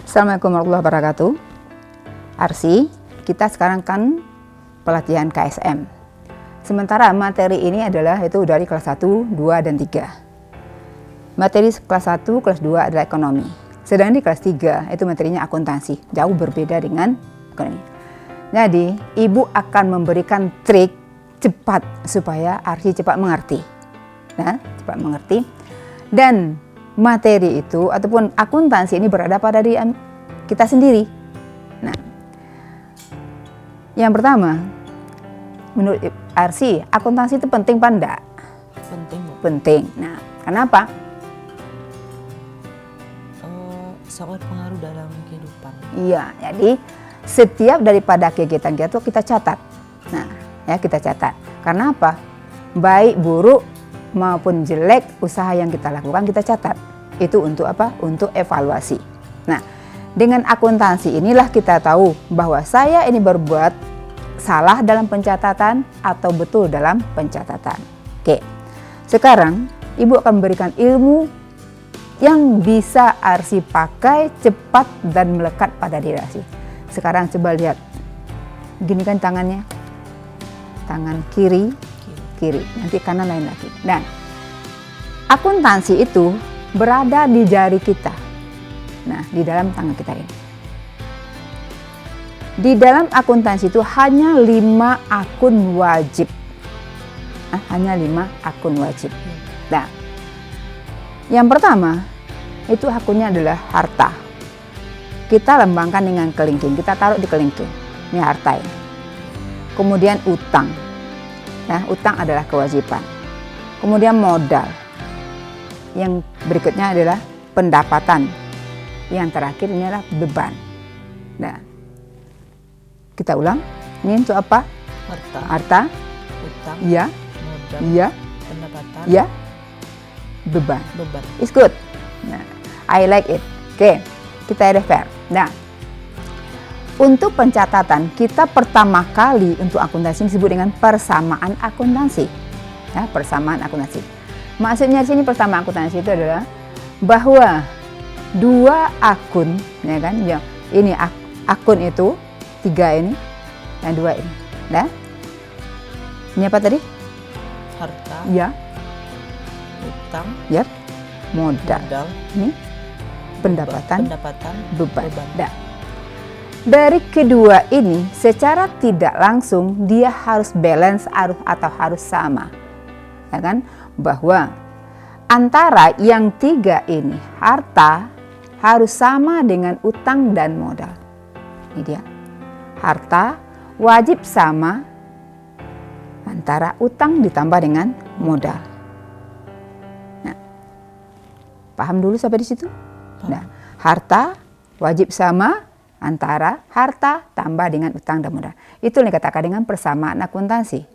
Assalamualaikum warahmatullahi wabarakatuh. Arsi, kita sekarang kan pelatihan KSM. Sementara materi ini adalah itu dari kelas 1, 2, dan 3. Materi kelas 1, kelas 2 adalah ekonomi. Sedangkan di kelas 3 itu materinya akuntansi. Jauh berbeda dengan ekonomi. Jadi, Ibu akan memberikan trik cepat supaya Arsi cepat mengerti. Nah, cepat mengerti. Dan materi itu ataupun akuntansi ini berada pada diri kita sendiri. Nah, yang pertama, menurut Arsi, akuntansi itu penting apa enggak? Penting, Bu. Penting. Nah, kenapa? Sangat pengaruh dalam kehidupan. Iya, jadi setiap daripada kegiatan kita tuh kita catat. Nah, ya kita catat. Karena apa? Baik buruk maupun jelek usaha yang kita lakukan kita catat. Itu untuk apa? Untuk evaluasi. Nah, dengan akuntansi inilah kita tahu bahwa saya ini berbuat salah dalam pencatatan atau betul dalam pencatatan. Oke. Sekarang Ibu akan memberikan ilmu yang bisa Arsi pakai cepat dan melekat pada diri Arsi. Sekarang coba lihat. Gini kan tangannya. Tangan kiri. Nanti kanan lain lagi. Dan akuntansi itu berada di jari kita. Nah, di dalam tangan kita ini. Di dalam akuntansi itu hanya 5 akun wajib. Hanya 5 akun wajib. Nah, yang pertama itu akunnya adalah harta. Kita lembangkan dengan kelingking. Kita taruh di kelingking. Ini harta ini. Kemudian utang. Nah, utang adalah kewajiban. Kemudian modal. Yang berikutnya adalah pendapatan. Yang terakhir ini adalah beban. Nah, kita ulang. Ini untuk apa? Harta. Utang. Iya. Modal. Iya. Pendapatan. Iya. Beban. It's good. Nah, I like it. Oke, kita refer. Nah, untuk pencatatan kita pertama kali untuk akuntansi disebut dengan persamaan akuntansi. Ya, persamaan akuntansi. Maksudnya di sini persamaan akuntansi itu adalah bahwa 2 akun, ya kan? Yang ini akun itu 3 ini, yang 2 ini. Nah, ini apa tadi? Harta. Ya. Utang. Ya. Modal. Ini pendapatan. Beban. Nah, dari kedua ini secara tidak langsung dia harus balance atau harus sama, ya kan? Bahwa antara yang 3 ini harta harus sama dengan utang dan modal. Ini dia. Harta wajib sama antara utang ditambah dengan modal. Nah, paham dulu sampai di situ? Nah, harta wajib sama antara harta tambah dengan utang dan modal. Itu yang dikatakan dengan persamaan akuntansi.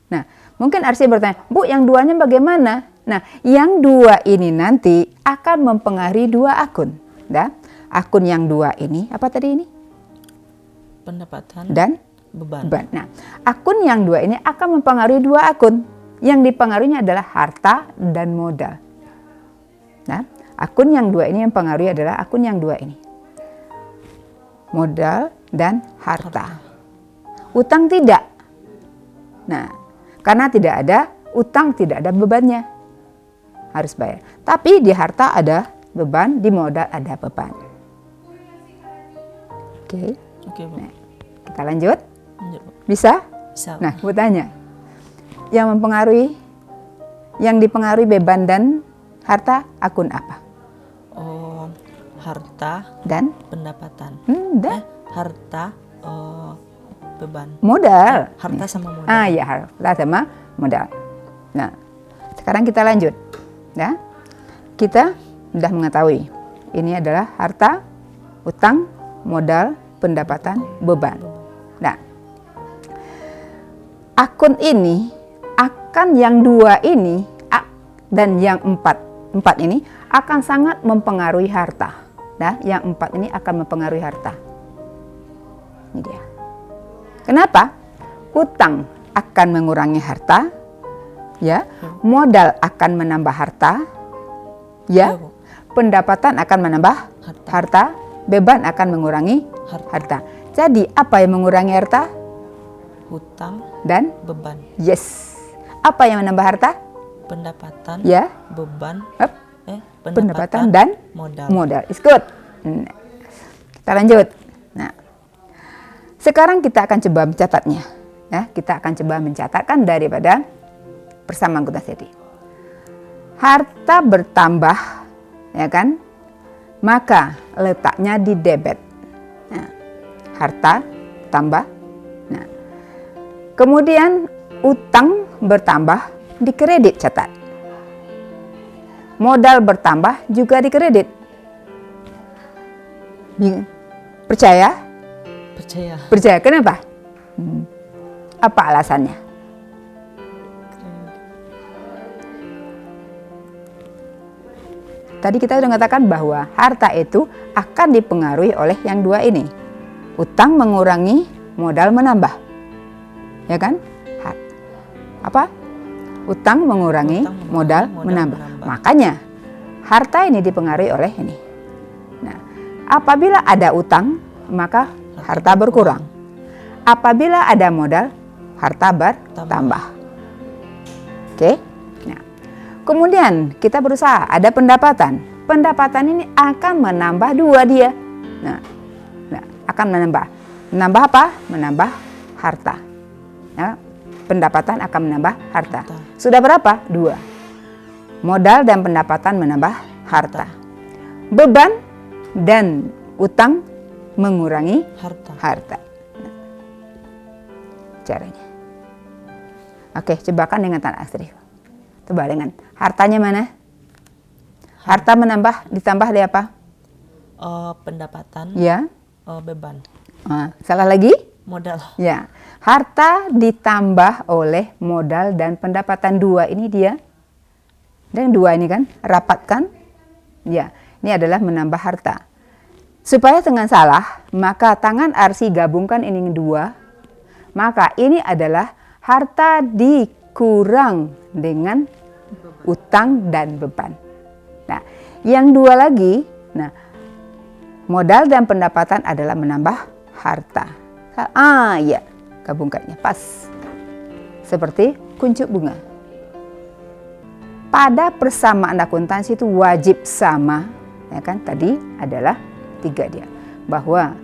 Nah, mungkin Arsi bertanya, Bu, yang 2-nya bagaimana? Nah, yang 2 ini nanti akan mempengaruhi 2 akun. Nah, akun yang 2 ini, apa tadi ini? Pendapatan dan beban. Nah, akun yang 2 ini akan mempengaruhi 2 akun. Yang dipengaruhinya adalah harta dan modal. Nah, akun yang 2 ini yang mempengaruhi adalah akun yang 2 ini. Modal dan harta. Utang tidak. Nah, karena tidak ada utang, tidak ada bebannya. Harus bayar. Tapi di harta ada beban, di modal ada beban. Oke. Nah, kita lanjut. Bisa? Bisa. Nah, aku tanya. Yang dipengaruhi beban dan harta akun apa? Harta dan pendapatan. Harta beban. Modal. Harta sama modal. Ya, harta sama modal. Nah, sekarang kita lanjut. Ya. Kita sudah mengetahui ini adalah harta, utang, modal, pendapatan, beban. Nah, akun ini akan yang 2 ini dan yang 4 ini akan sangat mempengaruhi harta. Nah, yang 4 ini akan mempengaruhi harta. Ini dia. Kenapa? Utang akan mengurangi harta, ya. Modal akan menambah harta, ya. Pendapatan akan menambah harta, beban akan mengurangi harta. Jadi apa yang mengurangi harta? Hutang Dan beban. yes. Apa yang menambah harta? Pendapatan Ya. beban. Up. Pendapatan dan modal. It's good. Kita lanjut. Nah, sekarang kita akan coba mencatatnya. Ya, kita akan coba mencatatkan daripada persamaan akuntansi tadi. Harta bertambah, ya kan? Maka letaknya di debit. Nah, harta tambah. Nah, kemudian utang bertambah di kredit, catat. Modal bertambah juga di kredit. Percaya? Percaya. Percaya. Kenapa? Apa alasannya? Tadi kita sudah mengatakan bahwa harta itu akan dipengaruhi oleh yang dua ini. Utang mengurangi, modal menambah. Ya kan? Apa? Utang mengurangi, modal menambah. Makanya harta ini dipengaruhi oleh ini. Nah, apabila ada utang, maka harta berkurang. Apabila ada modal, harta bertambah. Oke? Nah, kemudian kita berusaha ada pendapatan. Pendapatan ini akan menambah dua dia. Nah, akan menambah apa? Menambah harta. Ya, pendapatan akan menambah harta. Sudah berapa? 2. Modal dan pendapatan menambah harta. Beban dan utang mengurangi harta. Caranya. Oke, cobakan dengan tanda asterisk. Coba dengan hartanya mana? Harta menambah ditambah dari apa? Pendapatan. Ya. Beban. Salah lagi? Modal. Ya. Harta ditambah oleh modal dan pendapatan. 2 ini dia. Dan 2 ini kan rapatkan. Ya, ini adalah menambah harta. Supaya jangan salah, maka tangan arsi gabungkan ini 2. Maka ini adalah harta dikurang dengan utang dan beban. Nah, yang 2 lagi, modal dan pendapatan adalah menambah harta. Ya, gabungkannya pas. Seperti kuncup bunga. Pada persamaan akuntansi itu wajib sama, ya kan? Tadi adalah 3 dia. Bahwa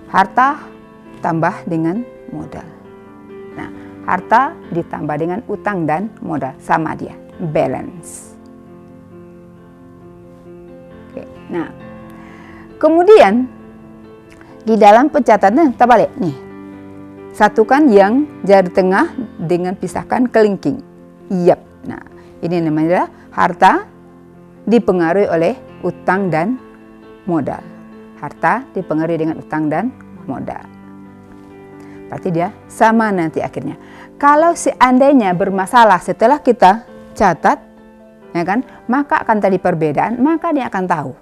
harta tambah dengan modal. Nah, harta ditambah dengan utang dan modal, sama dia, balance. Oke, nah, kemudian di dalam pencatatan kita balik nih, satukan yang jari tengah dengan pisahkan kelingking. Yap, nah ini namanya harta dipengaruhi oleh utang dan modal. Harta dipengaruhi dengan utang dan modal. Berarti dia sama nanti akhirnya. Kalau seandainya bermasalah setelah kita catat, ya kan, maka akan tadi perbedaan, maka dia akan tahu.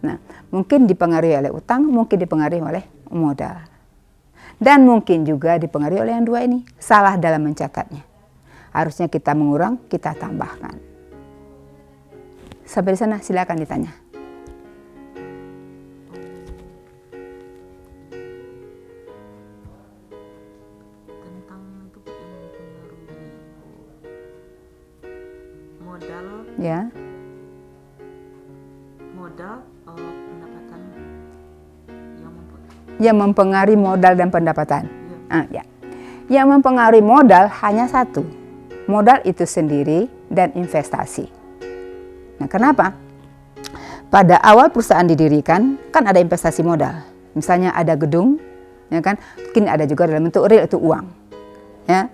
Nah, mungkin dipengaruhi oleh utang, mungkin dipengaruhi oleh modal. Dan mungkin juga dipengaruhi oleh yang 2 ini. Salah dalam mencatatnya. Harusnya kita mengurang, kita tambahkan. Sampai di sana silakan ditanya. Ya. Modal, pendapatan yang mempengaruhi modal dan pendapatan. Ya. Yang mempengaruhi modal hanya 1. Modal itu sendiri dan investasi. Nah, kenapa? Pada awal perusahaan didirikan kan ada investasi modal. Misalnya ada gedung, ya kan? Mungkin ada juga dalam bentuk real itu uang. Ya.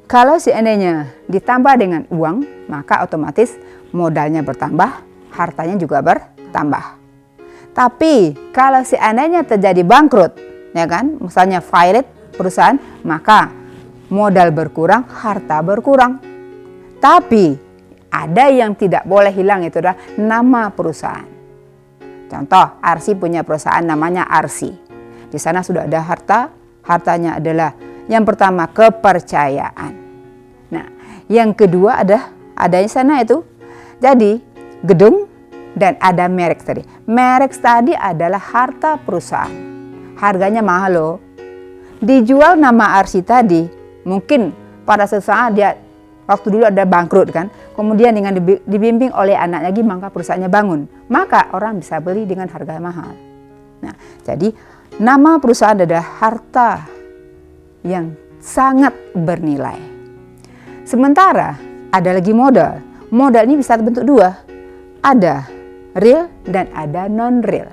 Kalau seandainya ditambah dengan uang, maka otomatis modalnya bertambah, hartanya juga bertambah. Tapi kalau seandainya terjadi bangkrut, ya kan, misalnya failit perusahaan, maka modal berkurang, harta berkurang. Tapi ada yang tidak boleh hilang, itu adalah nama perusahaan. Contoh, Arsi punya perusahaan namanya Arsi. Di sana sudah ada harta, hartanya adalah yang pertama kepercayaan. Nah, yang kedua ada di sana itu. Jadi gedung dan ada merek tadi. Merek tadi adalah harta perusahaan. Harganya mahal loh. Dijual nama Arsi tadi, mungkin pada sesaat dia waktu dulu ada bangkrut kan. Kemudian dengan dibimbing oleh anaknya lagi, maka perusahaannya bangun. Maka orang bisa beli dengan harga mahal. Nah, jadi nama perusahaan adalah harta yang sangat bernilai. Sementara ada lagi modal. Modal ini bisa terbentuk dua. Ada real dan ada non-real.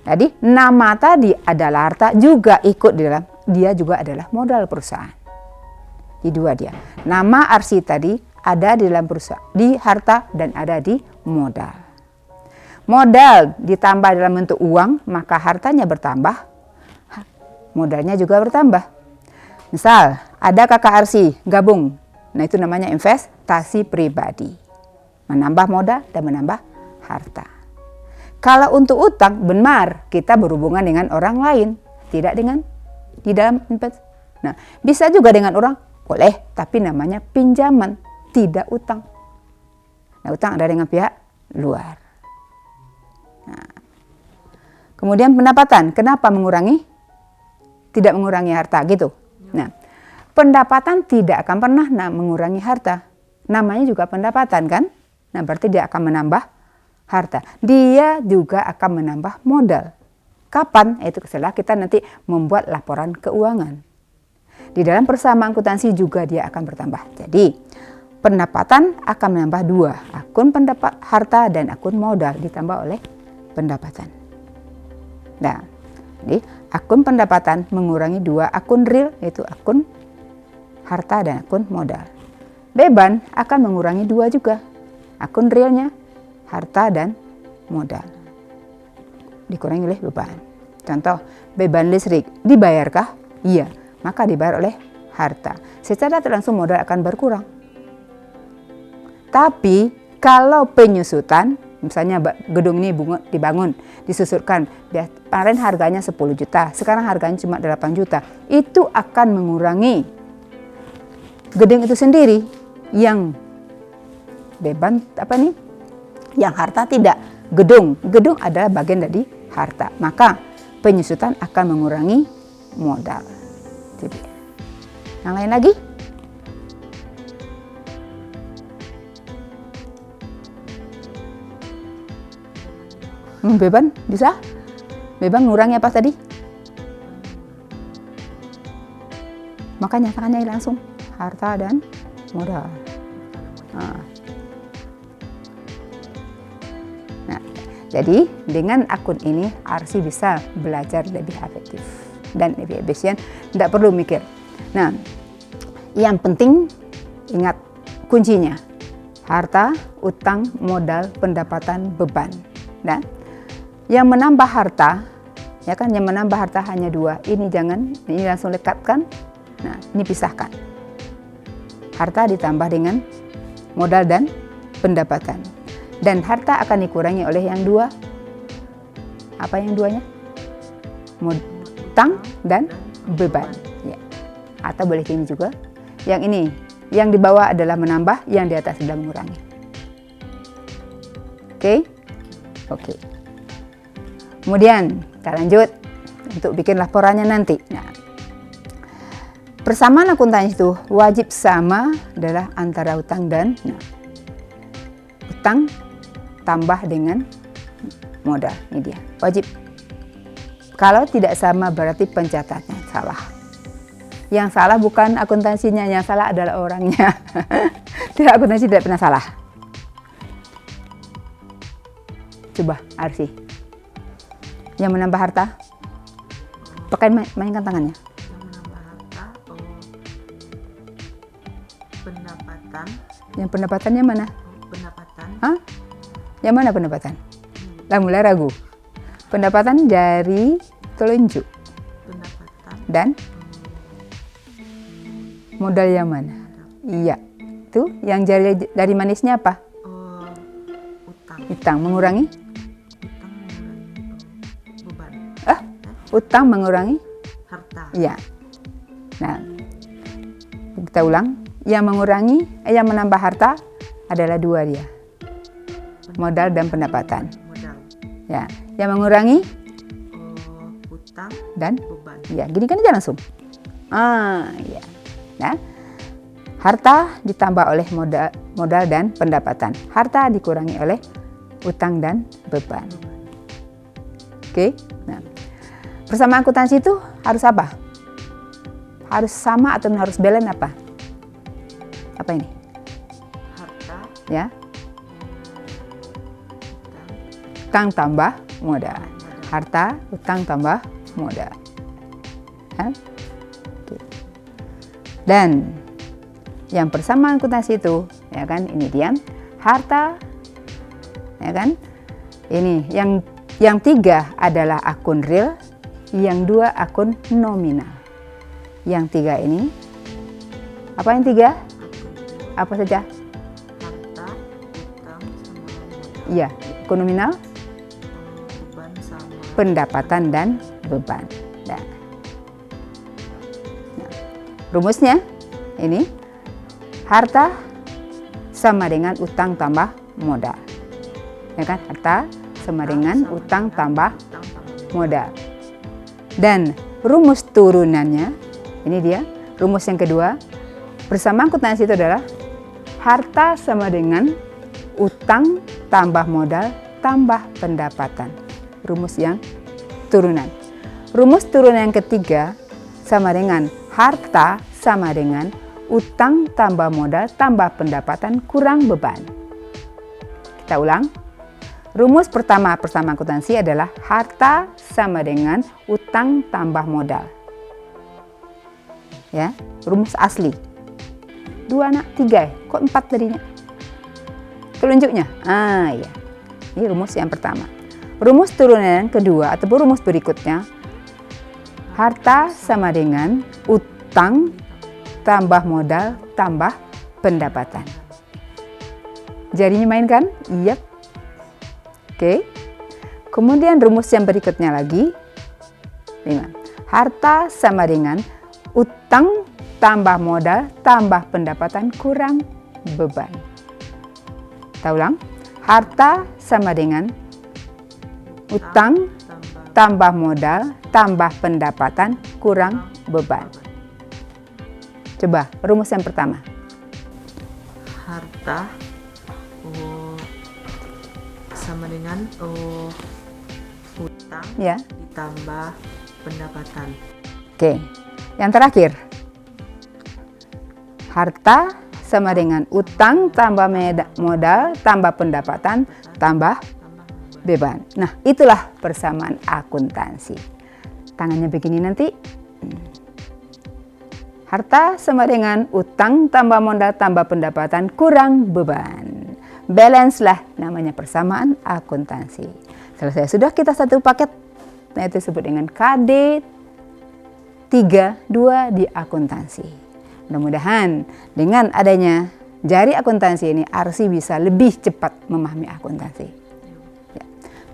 Jadi nama tadi adalah harta, juga ikut di dalam, dia juga adalah modal perusahaan. Di dua dia. Nama Arsi tadi ada di dalam perusahaan, di harta dan ada di modal. Modal ditambah dalam bentuk uang, maka hartanya bertambah, modalnya juga bertambah. Misal ada kakak Arsi gabung, nah itu namanya investasi pribadi. Menambah modal dan menambah harta. Kalau untuk utang, benar kita berhubungan dengan orang lain, tidak dengan di dalam investasi. Nah, bisa juga dengan orang, boleh, tapi namanya pinjaman, tidak utang. Nah, utang ada dengan pihak luar. Nah, kemudian pendapatan, kenapa mengurangi? Tidak mengurangi harta gitu. Nah, pendapatan tidak akan pernah mengurangi harta. Namanya juga pendapatan kan? Nah, berarti dia akan menambah harta. Dia juga akan menambah modal. Kapan? Itu setelah kita nanti membuat laporan keuangan. Di dalam persamaan akuntansi juga dia akan bertambah. Jadi pendapatan akan menambah dua, akun pendapat harta dan akun modal ditambah oleh pendapatan. Nah, jadi akun pendapatan mengurangi dua akun real, yaitu akun harta dan akun modal. Beban akan mengurangi dua juga, akun realnya harta dan modal. Dikurangi oleh beban. Contoh, beban listrik dibayarkah? Iya, maka dibayar oleh harta. Secara tidak langsung modal akan berkurang. Tapi kalau penyusutan, misalnya gedung ini dibangun, disusutkan, kemarin harganya 10 juta, sekarang harganya cuma 8 juta, itu akan mengurangi gedung itu sendiri. Yang beban yang harta tidak. Gedung adalah bagian dari harta, maka penyusutan akan mengurangi modal. Jadi, yang lain lagi? Beban bisa? Beban mengurangi apa tadi? Maka nyatakannya langsung harta dan modal. Nah, jadi dengan akun ini Arsi bisa belajar lebih efektif dan lebih efisien, tidak perlu mikir. Nah, yang penting ingat kuncinya: harta, utang, modal, pendapatan, beban. Nah, yang menambah harta, ya kan, yang menambah harta hanya dua. Ini jangan, ini langsung lekatkan. Nah, ini pisahkan. Harta ditambah dengan modal dan pendapatan. Dan harta akan dikurangi oleh yang dua. Apa yang duanya? Utang dan beban. Ya. Atau boleh ini juga. Yang ini, yang di bawah adalah menambah, yang di atas adalah mengurangi. Oke? Oke. Kemudian kita lanjut untuk bikin laporannya nanti. Nah, persamaan akuntansi itu wajib sama adalah antara utang dan utang tambah dengan modal. Ini dia, wajib. Kalau tidak sama berarti pencatatannya salah. Yang salah bukan akuntansinya, yang salah adalah orangnya. Tidak, akuntansi tidak pernah salah. Coba Arsi. Yang menambah harta, pakai mainkan tangannya. Yang menambah harta, pendapatan. Yang pendapatannya mana? Pendapatan. Hah? Yang mana pendapatan? Lah mulai ragu. Pendapatan dari telunjuk. Pendapatan. Dan modal yang mana? Iya. Tuh, yang dari manisnya apa? Utang. Utang mengurangi? Beban. Utang mengurangi? Harta. Iya. Nah, kita ulang. Yang mengurangi, yang menambah harta adalah dua dia. modal dan pendapatan. Modal. Ya, yang mengurangi Utang. dan Beban. ya, gini kan aja langsung. Ya. Nah, harta ditambah oleh modal dan pendapatan. Harta dikurangi oleh utang dan beban. Oke. Nah, persamaan akuntansi itu harus apa? Harus sama atau harus balance apa? Apa ini? Harta. Ya, Utang. utang tambah modal. Harta, utang tambah modal. Ya? Oke. Dan yang persamaan akuntansi itu, ya kan, ini dia harta, ya kan. Ini yang 3 adalah akun real, yang 2 akun nominal. Yang 3 ini, apa yang 3? Apa saja? Harta, utang, sama modal. Iya, akun nominal, Beban sama pendapatan dan beban. Nah, rumusnya ini harta sama dengan utang tambah modal. Ya kan? Harta sama dengan utang tambah modal. Dan rumus turunannya, ini dia, rumus yang kedua, persamaan akuntansi itu adalah harta sama dengan utang tambah modal tambah pendapatan. Rumus yang turunan. Rumus turunan yang ketiga sama dengan harta sama dengan utang tambah modal tambah pendapatan kurang beban. Kita ulang. Rumus pertama persamaan akuntansi adalah harta sama dengan utang tambah modal. Ya, rumus asli. 2 anak 3, kok 4 tadinya? Telunjuknya. Ya. Ini rumus yang pertama. Rumus turunan yang kedua ataupun rumus berikutnya, harta sama dengan utang tambah modal tambah pendapatan. Jarinya main kan? Iya. Oke. Kemudian rumus yang berikutnya lagi, 5. Harta sama dengan utang tambah modal tambah pendapatan kurang beban. Kita ulang. Harta sama dengan utang tambah modal tambah pendapatan kurang beban. Coba rumus yang pertama. Harta sama dengan utang Ya. ditambah pendapatan. Oke. Yang terakhir. Harta sama dengan utang tambah modal tambah pendapatan tambah beban. Nah, itulah persamaan akuntansi. Tangannya begini nanti. Harta sama dengan utang tambah modal tambah pendapatan kurang beban. Balance lah namanya persamaan akuntansi. Selesai sudah kita satu paket. Nah, itu disebut dengan KD 32 di akuntansi. Mudah-mudahan dengan adanya jari akuntansi ini Arsi bisa lebih cepat memahami akuntansi. Ya.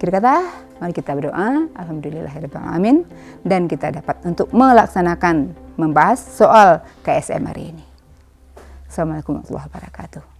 Akhir kata, mari kita berdoa. Alhamdulillahirabbil alamin, dan kita dapat untuk melaksanakan membahas soal KSM hari ini. Assalamualaikum warahmatullahi wabarakatuh.